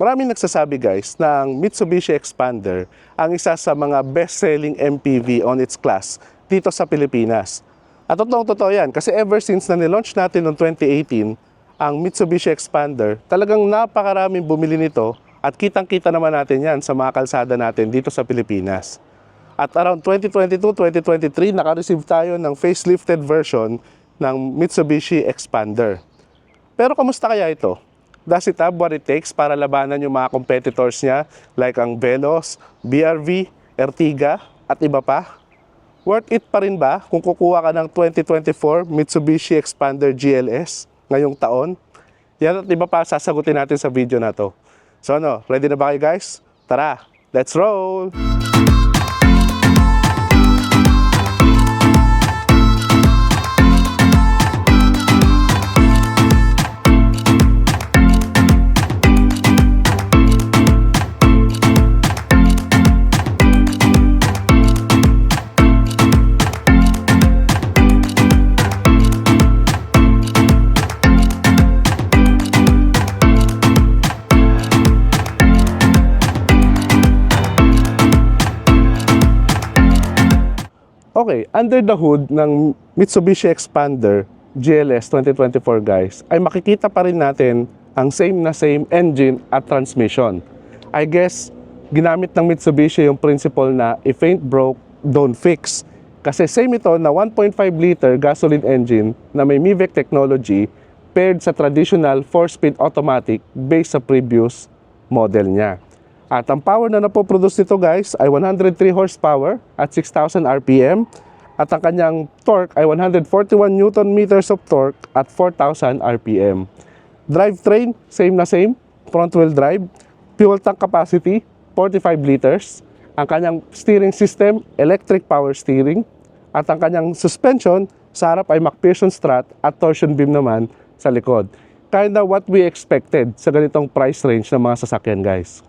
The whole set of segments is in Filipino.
Maraming nagsasabi guys na ang Mitsubishi Expander ang isa sa mga best-selling MPV on its class dito sa Pilipinas. At totoo yan kasi ever since na nilaunch natin noong 2018 ang Mitsubishi Expander, talagang napakaraming bumili nito at kitang-kita naman natin yan sa mga kalsada natin dito sa Pilipinas. At around 2022-2023, naka-receive tayo ng facelifted version ng Mitsubishi Expander. Pero kamusta kaya ito? Does it have what it takes para labanan yung mga competitors niya like ang Veloz, BRV, Ertiga at iba pa? Worth it pa rin ba kung kukuha ka ng 2024 Mitsubishi Expander GLS ngayong taon? Yan at iba pa sasagutin natin sa video na to. So ready na ba kayo guys? Tara, let's roll! Okay, under the hood ng Mitsubishi Expander GLS 2024 guys, ay makikita pa rin natin ang same engine at transmission. I guess, ginamit ng Mitsubishi yung principle na if ain't broke, don't fix. Kasi same ito na 1.5 liter gasoline engine na may MIVEC technology paired sa traditional 4-speed automatic based sa previous model niya. At ang power na napoproduce nito guys ay 103 horsepower at 6,000 RPM. At ang kanyang torque ay 141 Newton meters of torque at 4,000 RPM. Drivetrain, same, front wheel drive. Fuel tank capacity, 45 liters. Ang kanyang steering system, electric power steering. At ang kanyang suspension, sa harap ay MacPherson strut at torsion beam naman sa likod. Kinda what we expected sa ganitong price range ng mga sasakyan guys.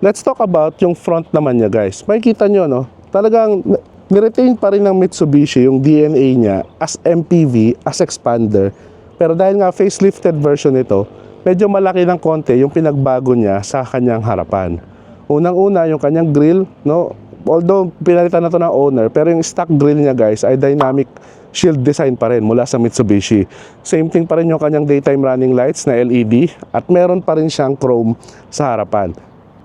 Let's talk about yung front naman niya guys. Makikita nyo talagang niretain pa rin ng Mitsubishi yung DNA niya as MPV, as Expander. Pero dahil nga facelifted version ito, medyo malaki ng konti yung pinagbago niya sa kanyang harapan. Unang-una yung kanyang grille, although pinalitan na to ng owner, pero yung stock grille niya guys ay dynamic shield design pa rin mula sa Mitsubishi. Same thing pa rin yung kanyang daytime running lights na LED at meron pa rin siyang chrome sa harapan.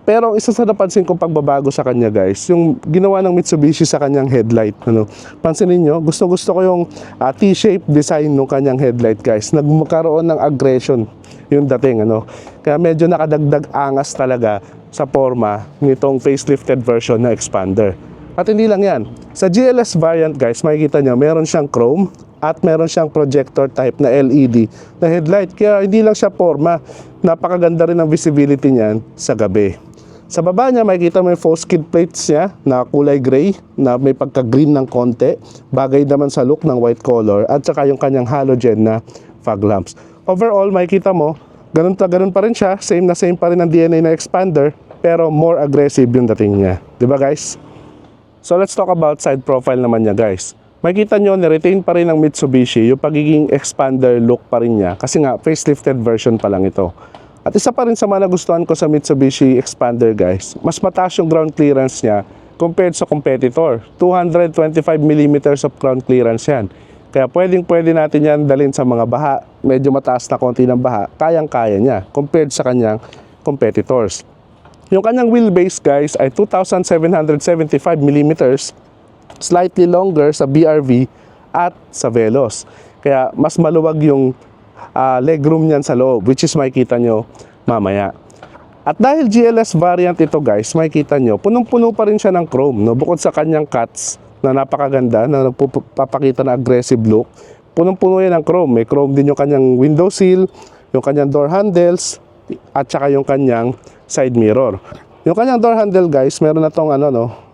Pero isa sa napansin kong pagbabago sa kanya guys, yung ginawa ng Mitsubishi sa kanyang headlight. Pansinin nyo, gusto ko yung T-shape design ng kanyang headlight guys. Nagkaroon ng aggression yung dating. Kaya medyo nakadagdag angas talaga sa forma nitong facelifted version na Expander. At hindi lang yan. Sa GLS variant guys, makikita nyo, meron siyang chrome at meron siyang projector type na LED na headlight. Kaya hindi lang siya forma, napakaganda rin ang visibility niyan sa gabi. Sa baba niya, makikita mo yung faux skid plates niya na kulay gray na may pagka-green ng konti. Bagay naman sa look ng white color at saka yung kanyang halogen na fog lamps. Overall, makikita mo, ganun pa rin siya. Same pa rin ang DNA na Expander pero more aggressive yung dating niya. Diba guys? So let's talk about side profile naman niya guys. Makikita nyo, niretain pa rin ng Mitsubishi yung pagiging Expander look pa rin niya kasi nga facelifted version pa lang ito. At isa pa rin sa mga nagustuhan ko sa Mitsubishi Expander guys, mas mataas yung ground clearance niya compared sa competitor. 225mm of ground clearance yan. Kaya pwede natin yan dalhin sa mga baha. Medyo mataas na konti ng baha, kayang-kaya niya compared sa kanyang competitors. Yung kanyang wheelbase guys ay 2,775mm, slightly longer sa BRV at sa Veloz. Kaya mas maluwag yung legroom niyan sa loob, which is makikita nyo mamaya. At dahil GLS variant ito guys, makikita nyo, punong-puno pa rin siya ng chrome. Bukod sa kanyang cuts na napakaganda, na nagpapakita na aggressive look, punong-puno yan ng chrome. May chrome din yung kanyang window sill, yung kanyang door handles, at saka yung kanyang side mirror. Yung kanyang door handle guys, meron na tong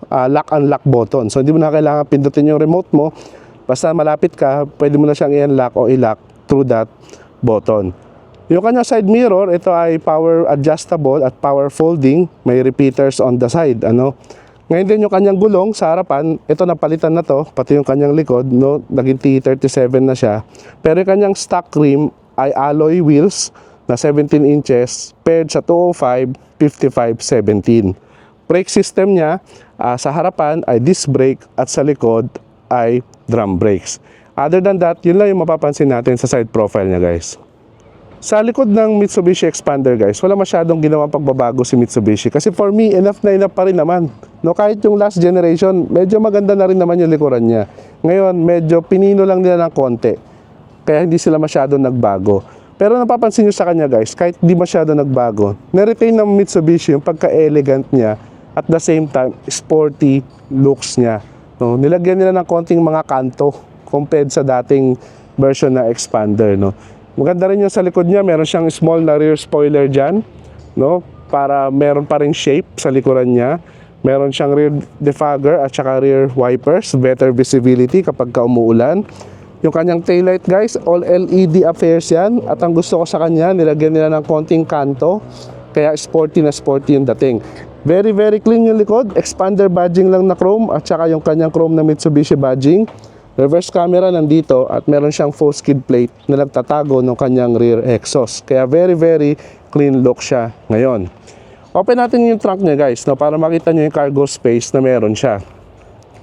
lock-unlock button. So hindi mo na kailangan pindutin yung remote mo. Basta malapit ka, pwede mo na siyang i-unlock o i-lock through that button. Yung kanyang side mirror, ito ay power adjustable at power folding. May repeaters on the side. Ngayon din yung kanyang gulong sa harapan, ito napalitan na to, pati yung kanyang likod, naging T37 na siya. Pero yung kanyang stock rim ay alloy wheels na 17 inches paired sa 205 55 17. Brake system niya, sa harapan ay disc brake at sa likod ay drum brakes. Other than that, yun lang yung mapapansin natin sa side profile niya, guys. Sa likod ng Mitsubishi Expander, guys, wala masyadong ginawang pagbabago si Mitsubishi. Kasi for me, enough na enough pa rin naman. No, kahit yung last generation, medyo maganda na rin naman yung likuran niya. Ngayon, medyo pinino lang nila ng konti. Kaya hindi sila masyadong nagbago. Pero napapansin nyo sa kanya, guys, kahit hindi masyado nagbago, na-retain ng Mitsubishi yung pagka-elegant niya at the same time, sporty looks niya. No, nilagyan nila ng konting mga kanto compared sa dating version na Expander, no. Maganda rin yung sa likod niya, meron siyang small na rear spoiler dyan, no? Para meron pa rin shape sa likuran niya. Meron siyang rear defogger at saka rear wipers, better visibility kapag umuulan. Yung kanyang taillight, guys, all LED affairs yan. At ang gusto ko sa kanya, nilagyan nila ng konting kanto, kaya sporty na sporty yung dating. Very very clean yung likod, Expander badging lang na chrome at saka yung kanyang chrome na Mitsubishi badging. Reverse camera nandito at meron siyang full skid plate na nagtatago ng kanyang rear exhaust. Kaya very very clean look siya ngayon. Open natin yung trunk niya, guys, no, para makita nyo yung cargo space na meron siya.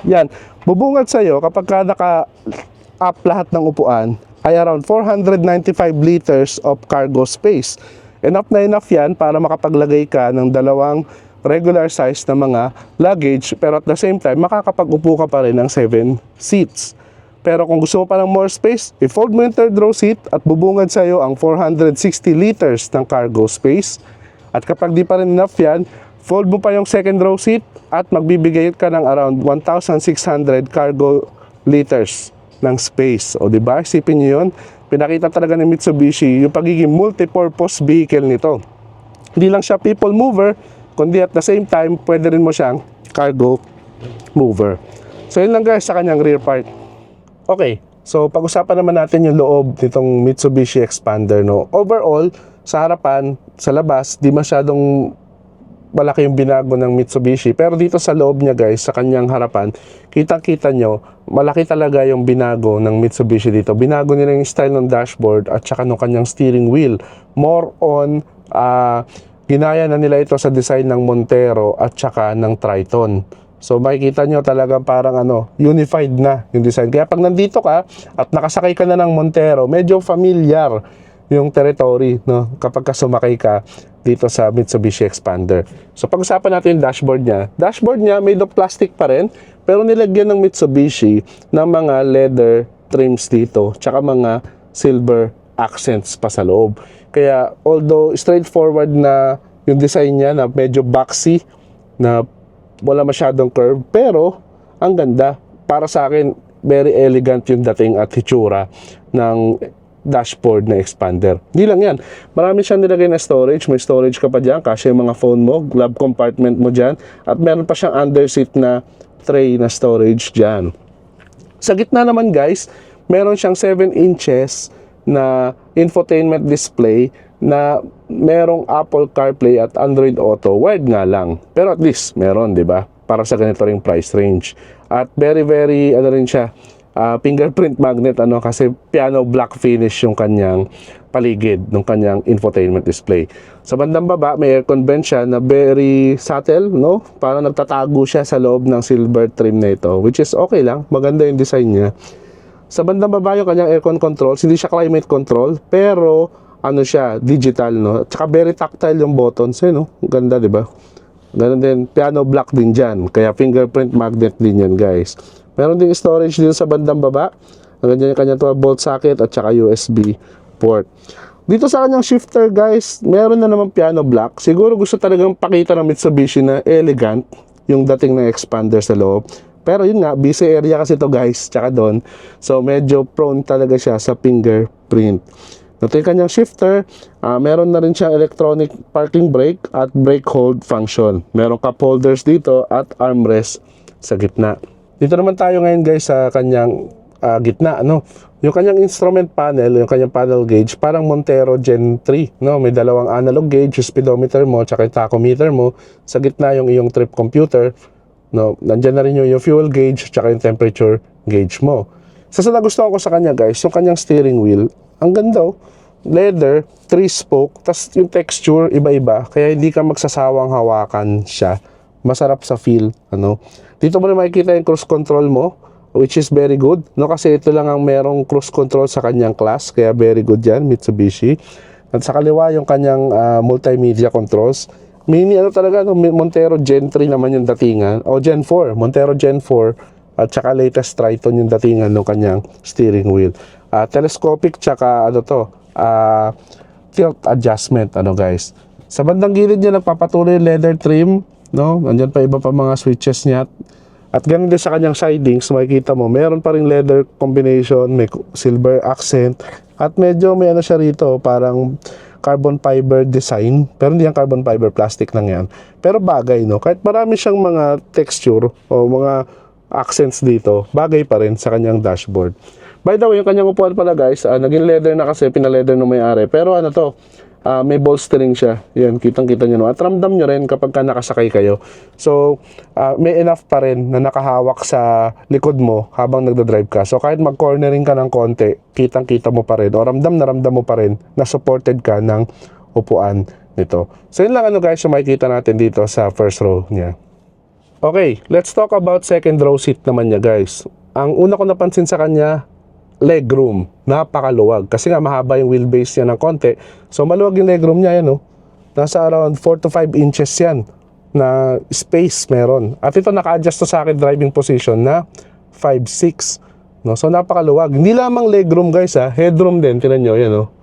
Yan, bubungad sa'yo kapag ka naka-up lahat ng upuan ay around 495 liters of cargo space. Enough na enough yan para makapaglagay ka ng dalawang regular size na mga luggage, pero at the same time makakapag-upo ka pa rin ng 7 seats. Pero kung gusto mo pa ng more space, i-fold mo yung third row seat at bubungad sa iyo ang 460 liters ng cargo space. At kapag di pa rin enough yan, fold mo pa yung second row seat at magbibigay ka ng around 1,600 cargo liters ng space. O diba, isipin nyo yun, pinakita talaga ni Mitsubishi yung pagiging multi-purpose vehicle nito. Hindi lang siya people mover, kundi at the same time, pwede rin mo siyang cargo mover. So yun lang, guys, sa kanyang rear part. Okay, so pag-usapan naman natin yung loob nitong Mitsubishi Expander, no. Overall, sa harapan, sa labas, di masyadong malaki yung binago ng Mitsubishi. Pero dito sa loob niya, guys, sa kanyang harapan, kitang-kita nyo, malaki talaga yung binago ng Mitsubishi dito. Binago nila yung style ng dashboard at saka ng kanyang steering wheel. More on, ginaya na nila ito sa design ng Montero at saka ng Triton. So makikita nyo talagang parang unified na yung design. Kaya pag nandito ka at nakasakay ka na ng Montero, medyo familiar yung territory, no, kapag sumakay ka dito sa Mitsubishi Expander. So pag-usapan natin yung dashboard niya. Dashboard niya made of plastic pa rin, pero nilagyan ng Mitsubishi ng mga leather trims dito, tsaka mga silver accents pa sa loob. Kaya although straightforward na yung design niya na medyo boxy, na wala masyadong curve, pero ang ganda. Para sa akin, very elegant yung dating at hitsura ng dashboard na Expander. Hindi lang yan, marami siyang nilagay na storage. May storage ka pa dyan, kasi yung mga phone mo, glove compartment mo dyan, at meron pa siyang underseat na tray na storage dyan. Sa gitna naman, guys, meron siyang 7 inches na infotainment display na merong Apple CarPlay at Android Auto. Wired nga lang, pero at least meron, di ba? Para sa ganito ring price range. At very very rin siya, fingerprint magnet, kasi piano black finish yung kanyang paligid ng kanyang infotainment display. Sa bandang baba may aircon vent siya na very subtle, no? Para nagtatago siya sa loob ng silver trim na ito, which is okay lang, maganda yung design niya. Sa bandang baba yung kanyang aircon controls, hindi siya climate control, pero siya, digital, no? Tsaka very tactile yung buttons, no? Ganda, di ba? Ganun din, piano black din dyan. Kaya fingerprint magnet din yan, guys. Meron din storage din sa bandang baba. Ganyan yung kanyang 12-volt socket at saka USB port. Dito sa kanyang shifter, guys, meron na naman piano black. Siguro gusto talagang pakita ng Mitsubishi na elegant yung dating ng Expander sa loob. Pero yun nga, busy area kasi to, guys, tsaka doon. So medyo prone talaga siya sa fingerprint. Ito yung kanyang shifter, meron na rin siyang electronic parking brake at brake hold function. Meron cup holders dito at armrest sa gitna. Dito naman tayo ngayon, guys, sa kanyang gitna, yung kanyang instrument panel, yung kanyang panel gauge, parang Montero Gen 3, no? May dalawang analog gauge, yung speedometer mo, tsaka yung tachometer mo. Sa gitna yung iyong trip computer, no? Nandyan na rin yung fuel gauge, tsaka yung temperature gauge mo. Sa nagustuhan ko sa kanya, guys, yung kanyang steering wheel, ang ganda, leather, 3 spoke, tas yung texture iba-iba, kaya hindi ka magsasawang hawakan siya. Masarap sa feel, ano. Dito mo na makikita yung cruise control mo, which is very good, no, kasi ito lang ang merong cruise control sa kanyang class, kaya very good yan, Mitsubishi. At sa kaliwa yung kanyang multimedia controls. Mini ano talaga, no, Montero Gen 3 naman yung datingan, o Gen 4, Montero Gen 4, at saka latest Triton yung datingan ng kanyang steering wheel. Telescopic, tsaka ano to, tilt adjustment, ano guys. Sa bandang gilid niya nagpapatuloy yung leather trim, no? Andyan pa iba pa mga switches niya. At ganun din sa kanyang sidings, makikita mo, meron pa ring leather combination, may silver accent, at medyo may ano siya rito, parang carbon fiber design, pero hindi yung carbon fiber, plastic lang yan. Pero bagay, no? Kahit marami siyang mga texture o mga accents dito, bagay pa rin sa kanyang dashboard. By the way, yung kanyang upuan pala guys, naging leather na kasi, pinaleather ng may-ari. Pero ano to, may bolstering siya. Yan, kitang-kita nyo. No? At ramdam nyo rin kapag ka nakasakay kayo. So, may enough pa rin na nakahawak sa likod mo habang nagdadrive ka. So, kahit mag-cornering ka ng konti, kitang-kita mo pa rin. O ramdam na ramdam mo pa rin na supported ka ng upuan nito. So, yun lang ano guys, yung makikita natin dito sa first row niya. Okay, let's talk about second row seat naman niya guys. Ang una ko napansin sa kanya, legroom, napakaluwag kasi nga mahaba yung wheelbase niya ng konti, so maluwag yung legroom niya, yan, no? Nasa around 4 to 5 inches yan na space meron, at ito naka-adjust to sa akin driving position na 5'6", no? So napakaluwag, hindi lamang legroom guys, headroom din, tinan nyo, yan, no?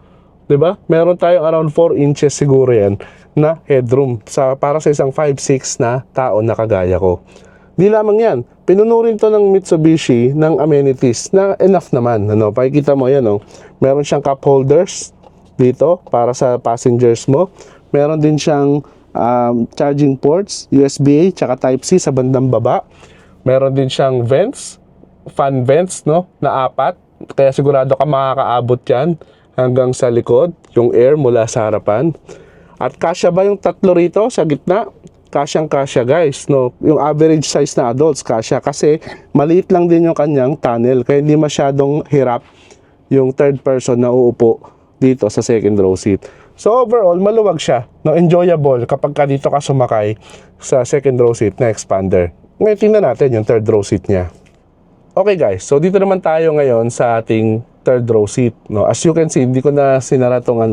Diba? Meron tayong around 4 inches siguro yan na headroom para sa isang 5'6" na tao na kagaya ko. Di lamang yan, pinuno rin to ng Mitsubishi ng amenities na enough naman, ano? Pakikita mo yan, no? Meron siyang cup holders dito para sa passengers mo. Meron din siyang charging ports, USB-A tsaka Type-C sa bandang baba. Meron din siyang vents, fan vents, no, na 4, kaya sigurado ka makakaabot yan hanggang sa likod, yung air mula sa harapan. At kasya ba yung tatlo rito sa gitna? Kasyang-kasya guys, no? Yung average size na adults, kasya, kasi maliit lang din yung kanyang tunnel, kaya hindi masyadong hirap yung third person na uupo dito sa second row seat. So overall, maluwag siya, no? Enjoyable kapag ka dito ka sumakay sa second row seat na expander. Ngayon tingnan natin yung third row seat niya. Okay guys, so dito naman tayo ngayon sa ating third row seat, no? As you can see, hindi ko na sinara tong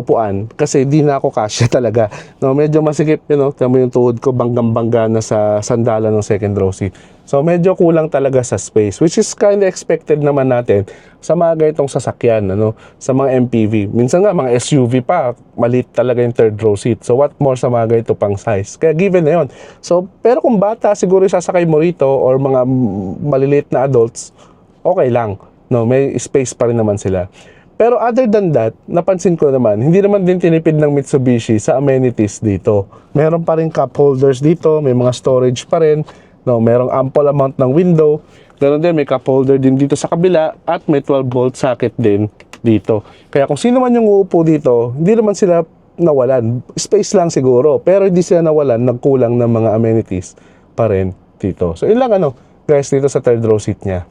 upuan kasi di na ako kasya talaga, no? Medyo masikip, tama yung tuhod ko, banggang-bangga na sa sandalan ng second row seat. So medyo kulang talaga sa space, which is kind of expected naman natin sa mga ganitong sasakyan, sa mga MPV. Minsan nga mga SUV pa, maliit talaga yung third row seat. So what more sa mga ganito pang size, kaya given na yun. So pero kung bata siguro sasakay mo rito or mga maliliit na adults, okay lang, no? May space pa rin naman sila. Pero other than that, napansin ko naman, hindi naman din tinipid ng Mitsubishi sa amenities dito. Meron pa rin cup holders dito, may mga storage pa rin, no, merong ample amount ng window. Meron din, may cup holder din dito sa kabila, at may 12-volt socket din dito. Kaya kung sino man yung uupo dito, hindi naman sila nawalan. Space lang siguro, pero hindi sila nawalan, nagkulang ng mga amenities pa rin dito. So yun lang guys, dito sa third row seat niya.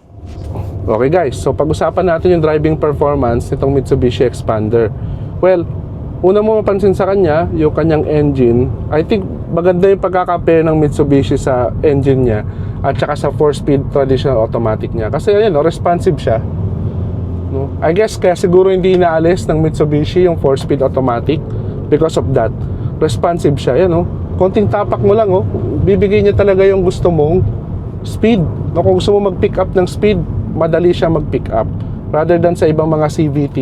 Okay guys, so pag-usapan natin yung driving performance nitong Mitsubishi Expander. Well, una mo mapansin sa kanya, yung kanyang engine. I think maganda yung pagkaka-pair ng Mitsubishi sa engine niya at saka sa 4-speed traditional automatic niya. Kasi responsive siya, no? I guess kaya siguro hindi inaalis ng Mitsubishi yung 4-speed automatic because of that. Responsive siya, konting tapak mo lang, bibigay niya talaga yung gusto mong speed. No, kung gusto mo mag-pick up ng speed, madali siya mag-pick up rather than sa ibang mga CVT,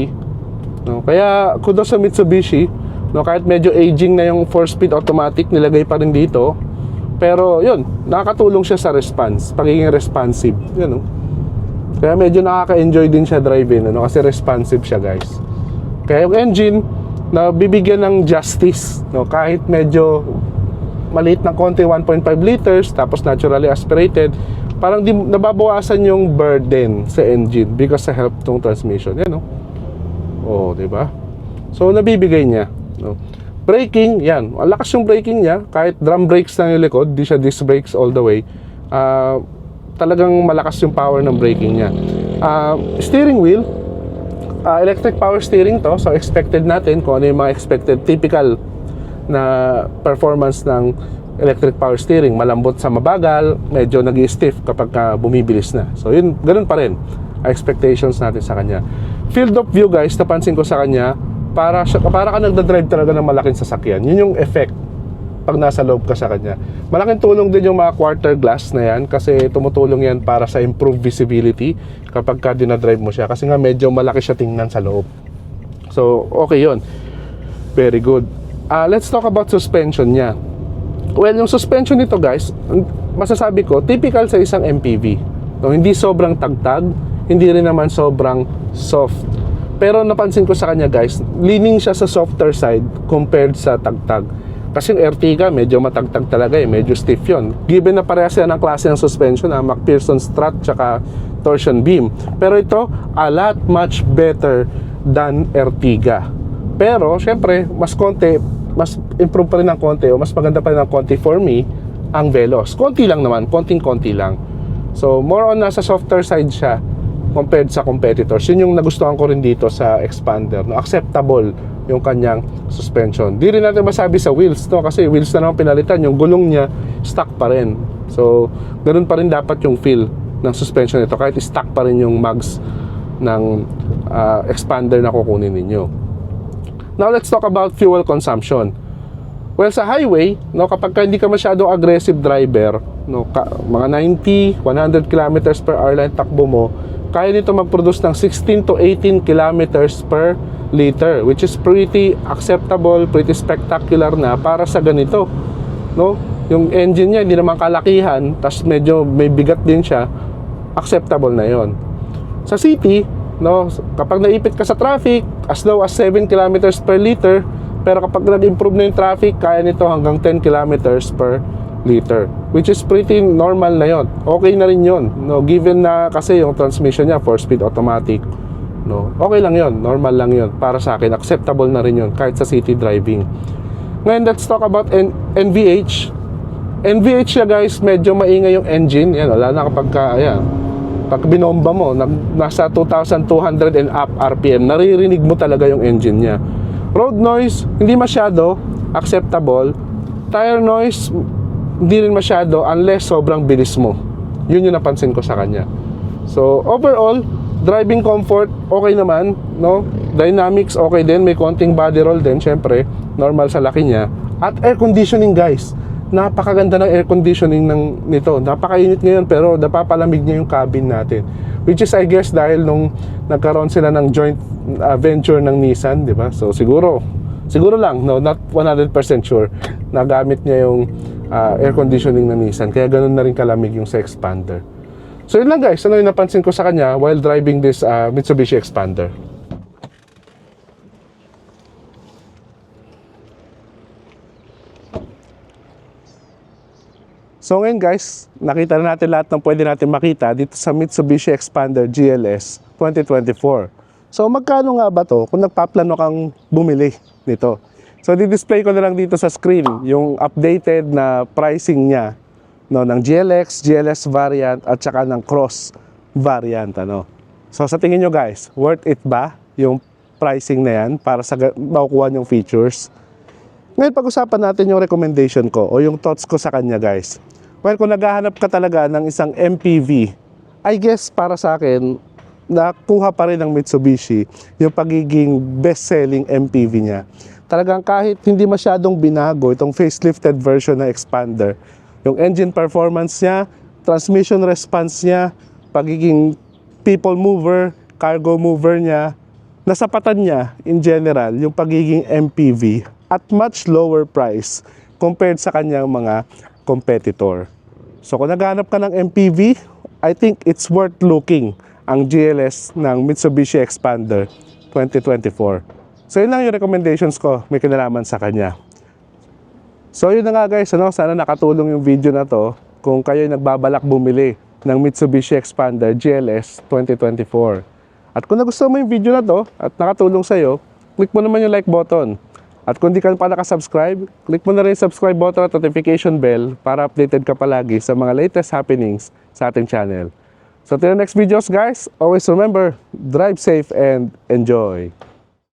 no? Kaya kudos sa Mitsubishi, no? Kahit medyo aging na yung 4-speed automatic, nilagay pa rin dito, pero yun, nakakatulong siya sa response, pagiging responsive, no? Kaya medyo nakaka-enjoy din siya driving, kasi responsive siya guys. Kaya yung engine na bibigyan ng justice, no? Kahit medyo maliit ng konti, 1.5 liters, tapos naturally aspirated, parang di nababawasan yung burden sa engine because sa help tong transmission. Yan, diba? So nabibigay niya, braking, yan, ang lakas yung braking niya, kahit drum brakes lang yung likod, di siya disc brakes all the way. Talagang malakas yung power ng braking niya. Steering wheel, electric power steering to. So expected natin kung ano yung mga expected typical na performance ng electric power steering. Malambot sa mabagal, medyo nag-i-stiff kapag bumibilis na. So yun, ganun pa rin expectations natin sa kanya. Field of view guys, napansin ko sa kanya, para ka nagda-drive talaga ng malaking sasakyan. Yun yung effect pag nasa loob ka sa kanya. Malaking tulong din yung mga quarter glass na yan kasi tumutulong yan para sa improved visibility kapag ka dinadrive mo siya, kasi nga medyo malaki siya tingnan sa loob. So okay yun, very good. Let's talk about suspension niya. Well, yung suspension nito guys, masasabi ko typical sa isang MPV, no? Hindi sobrang tagtag, hindi rin naman sobrang soft. Pero napansin ko sa kanya guys, leaning siya sa softer side compared sa tagtag. Kasi yung Ertiga medyo matagtag talaga medyo stiff yun. Given na parehas yan ang klase ng suspension, McPherson strut tsaka torsion beam. Pero ito, a lot much better than Ertiga. Pero syempre, mas improve pa rin ng konti, o mas maganda pa rin ng konti for me ang Veloz. Konti lang naman, konting-konti lang. So more on nasa softer side siya compared sa competitors. Yun yung nagustuhan ko rin dito sa Xpander, no? Acceptable yung kanyang suspension. Di rin natin masabi sa wheels, no? Kasi wheels na naman pinalitan, yung gulong niya stuck pa rin. So ganoon pa rin dapat yung feel ng suspension nito, kahit stuck pa rin yung mags ng Xpander na kukunin ninyo. Now let's talk about fuel consumption. Well, sa highway, no, kapag hindi ka masyadong aggressive driver, no, mga 90, 100 kilometers per hour lang takbo mo, kaya nito mag-produce ng 16 to 18 kilometers per liter, which is pretty acceptable, pretty spectacular na para sa ganito, no? Yung engine niya hindi naman kalakihan, tas medyo may bigat din siya, acceptable na yon. Sa city, no, kapag naipit ka sa traffic, as low as 7 kilometers per liter, pero kapag nag-improve na yung traffic, kaya nito hanggang 10 kilometers per liter, which is pretty normal na yon. Okay na rin yon, no, given na kasi yung transmission niya 4-speed automatic, no, okay lang yon, normal lang yon para sa akin, acceptable na rin yon kahit sa city driving. Ngayon, let's talk about NVH. NVH siya guys, medyo maingay yung engine, yan, wala na kapag pag binomba mo, nasa 2,200 and up RPM, naririnig mo talaga yung engine niya. Road noise, hindi masyado, acceptable. Tire noise, hindi rin masyado unless sobrang bilis mo. Yun yung napansin ko sa kanya. So, overall, driving comfort, okay naman, no? Dynamics, okay din. May konting body roll din, syempre. Normal sa laki niya. At air conditioning, guys. Napakaganda ng air conditioning nito. Napakainit ngayon, pero napapalamig niya yung cabin natin. Which is, I guess, dahil nung nagkaroon sila ng joint venture ng Nissan, di ba? So, siguro lang, no? Not 100% sure, nagamit niya yung air conditioning ng Nissan. Kaya ganun na rin kalamig yung sa Xpander. So, yun lang guys. Ano yung napansin ko sa kanya while driving this Mitsubishi Xpander. So ngayon guys, nakita na natin lahat ng pwede natin makita dito sa Mitsubishi Xpander GLS 2024. So magkano nga ba to kung nagpaplano kang bumili nito? So di-display ko na lang dito sa screen yung updated na pricing niya, no, ng GLX, GLS variant at saka ng Cross variant, ano. So sa tingin nyo guys, worth it ba yung pricing na yan para sa makukuha yung features? Ngayon pag-usapan natin yung recommendation ko o yung thoughts ko sa kanya guys. Well, kung naghahanap ka talaga ng isang MPV, I guess para sa akin, nakuha pa rin ng Mitsubishi yung pagiging best-selling MPV niya. Talagang kahit hindi masyadong binago itong facelifted version ng Xpander, yung engine performance niya, transmission response niya, pagiging people mover, cargo mover niya, nasapatan niya in general yung pagiging MPV at much lower price compared sa kanyang mga competitor. So kung naghahanap ka ng MPV, I think it's worth looking ang GLS ng Mitsubishi Xpander 2024. So yun lang yung recommendations ko, may kinalaman sa kanya. So yun na nga guys, ano, sana nakatulong yung video na to kung kayo nagbabalak bumili ng Mitsubishi Xpander GLS 2024. At kung nagustuhan mo yung video na to at nakatulong sa'yo, click mo naman yung like button. At kung di ka pa nakasubscribe, click mo na rin yung subscribe button at notification bell para updated ka palagi sa mga latest happenings sa ating channel. So till the next videos guys, always remember, drive safe and enjoy.